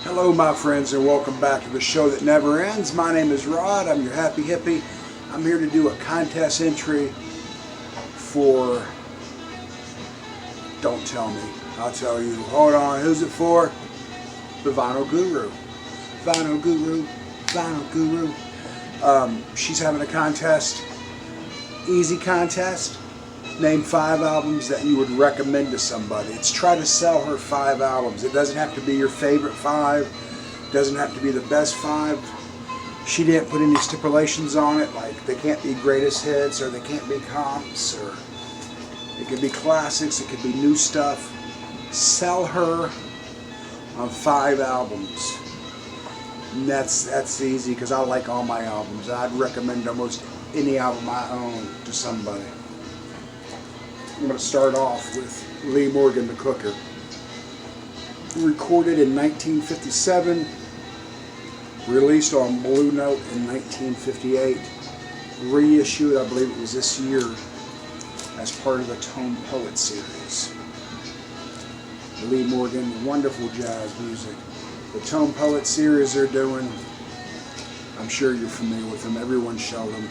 Hello my friends, and welcome back to the show that never ends. My name is Rod, I'm your happy hippie. I'm here to do a contest entry for, don't tell me, I'll tell you. Hold on, who's it for? The Vinyl Guru. Vinyl Guru, Vinyl Guru. She's having a contest, easy contest. Name 5 albums that you would recommend to somebody. It's try to sell her 5 albums. It doesn't have to be your favorite 5. It doesn't have to be the best 5. She didn't put any stipulations on it, like they can't be greatest hits or they can't be comps, or it could be classics, it could be new stuff. Sell her on 5 albums. And that's easy because I like all my albums. I'd recommend almost any album I own to somebody. I'm going to start off with Lee Morgan, the Cooker. Recorded in 1957, released on Blue Note in 1958, reissued, I believe it was this year, as part of the Tone Poet series. Lee Morgan, wonderful jazz music. The Tone Poet series they're doing, I'm sure you're familiar with them, everyone showed them.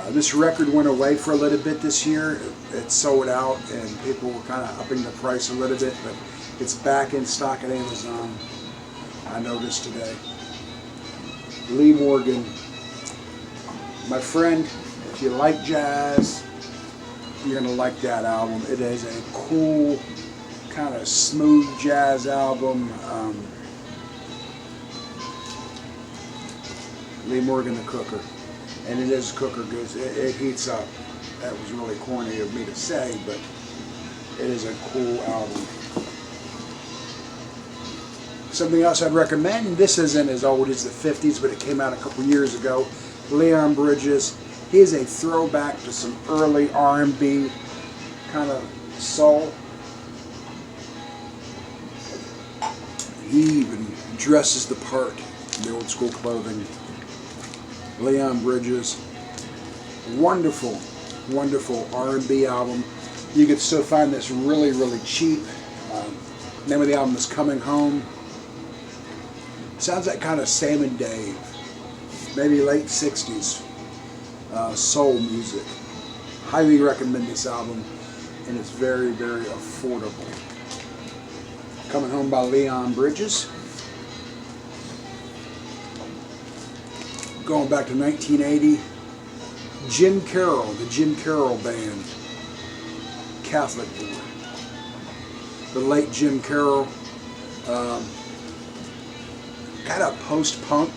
This record went away for a little bit this year. It sold out and people were kind of upping the price a little bit, but it's back in stock at Amazon. I noticed today. Lee Morgan. My friend, if you like jazz, you're going to like that album. It is a cool, kind of smooth jazz album. Lee Morgan, the Cooker. And it is cooker goods. It heats up. That was really corny of me to say, but it is a cool album. Something else I'd recommend, this isn't as old as the 50s, but it came out a couple years ago. Leon Bridges. He is a throwback to some early R&B kind of soul. He even dresses the part in the old school clothing. Leon Bridges, wonderful, wonderful R&B album. You can still find this really, really cheap. Name of the album is Coming Home. Sounds like kind of Sam and Dave, maybe late 60s soul music. Highly recommend this album, and it's very, very affordable. Coming Home by Leon Bridges. Going back to 1980, Jim Carroll, the Jim Carroll Band, Catholic Boy. The late Jim Carroll, kind of post-punk,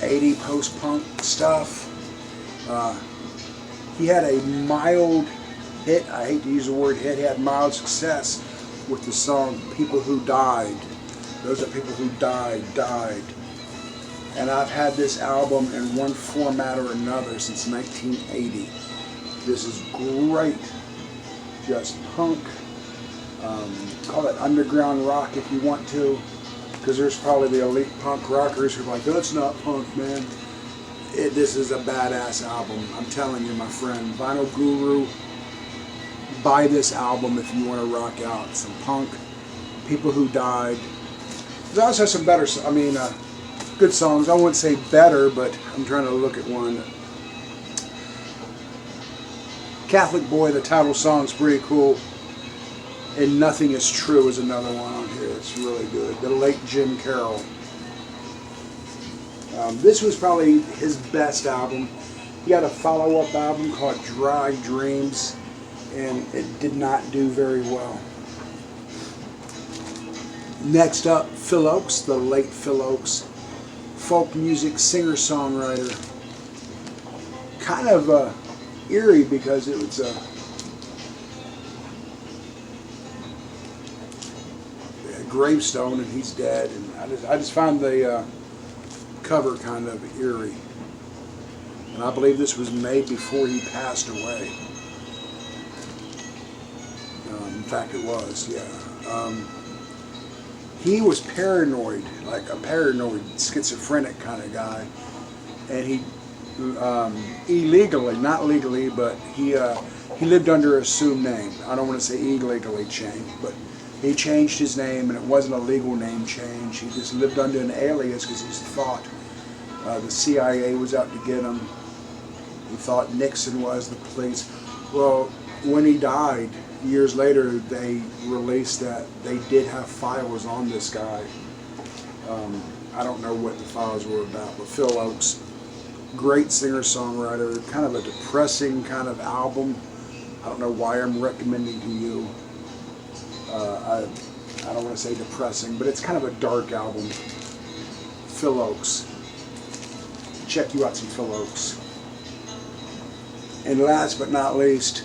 80 post-punk stuff. He had a mild hit, I hate to use the word hit, he had mild success with the song People Who Died. Those are people who died. And I've had this album in one format or another since 1980. This is great. Just punk. Call it underground rock if you want to, because there's probably the elite punk rockers who are like, that's not punk, man. This is a badass album. I'm telling you, my friend. Vinyl Guru, buy this album if you want to rock out. Some punk. People Who Died. There's also some better, good songs. I wouldn't say better, but I'm trying to look at one. Catholic Boy, the title song's pretty cool. And Nothing Is True is another one on here. It's really good. The late Jim Carroll. This was probably his best album. He had a follow-up album called Dry Dreams, and it did not do very well. Next up, Phil Ochs, the late Phil Ochs. Folk music singer-songwriter. Kind of eerie because it was a gravestone and he's dead, and I just find the cover kind of eerie. And I believe this was made before he passed away. In fact, it was, yeah. He was paranoid, like a paranoid, schizophrenic kind of guy, and he illegally, not legally, but he lived under an assumed name. I don't want to say illegally changed, but He changed his name, and it wasn't a legal name change. He just lived under an alias because he thought the CIA was out to get him. He thought Nixon was the police. Well, when he died, years later, they released that they did have files on this guy. I don't know what the files were about, but Phil Ochs, great singer-songwriter, kind of a depressing kind of album. I don't know why I'm recommending to you. I don't want to say depressing, but it's kind of a dark album. Phil Ochs. Check you out some Phil Ochs. And last but not least,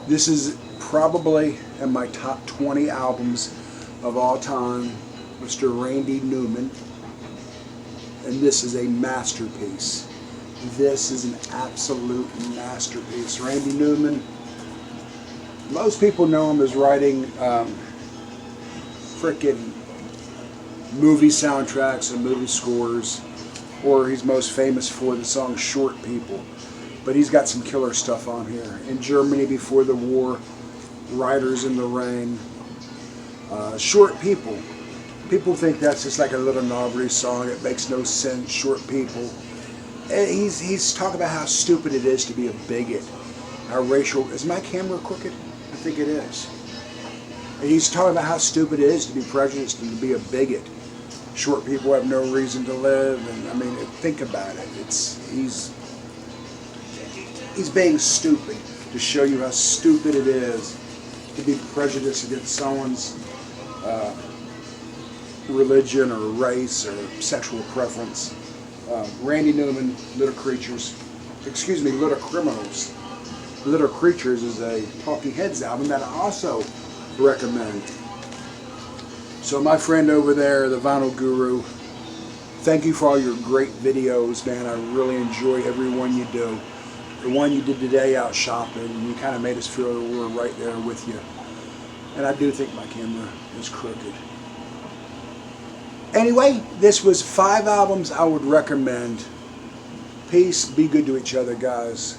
this is probably in my top 20 albums of all time, Mr. Randy Newman. And this is a masterpiece. This is an absolute masterpiece. Randy Newman, most people know him as writing frickin' movie soundtracks and movie scores, or he's most famous for the song Short People. But he's got some killer stuff on here. In Germany Before the War, Riders in the Rain, Short People. People think that's just like a little novelty song. It makes no sense. Short People. And he's talking about how stupid it is to be a bigot. How racial. Is my camera crooked? I think it is. And he's talking about how stupid it is to be prejudiced and to be a bigot. Short people have no reason to live. And I mean, think about it. He's being stupid to show you how stupid it is to be prejudiced against someone's religion or race or sexual preference. Randy Newman, Little Creatures, Little Criminals. Little Creatures is a Talking Heads album that I also recommend. So my friend over there, the Vinyl Guru, thank you for all your great videos, man. I really enjoy every one you do. The one you did today out shopping, you kind of made us feel that we were right there with you. And I do think my camera is crooked. Anyway, this was 5 albums I would recommend. Peace. Be good to each other, guys.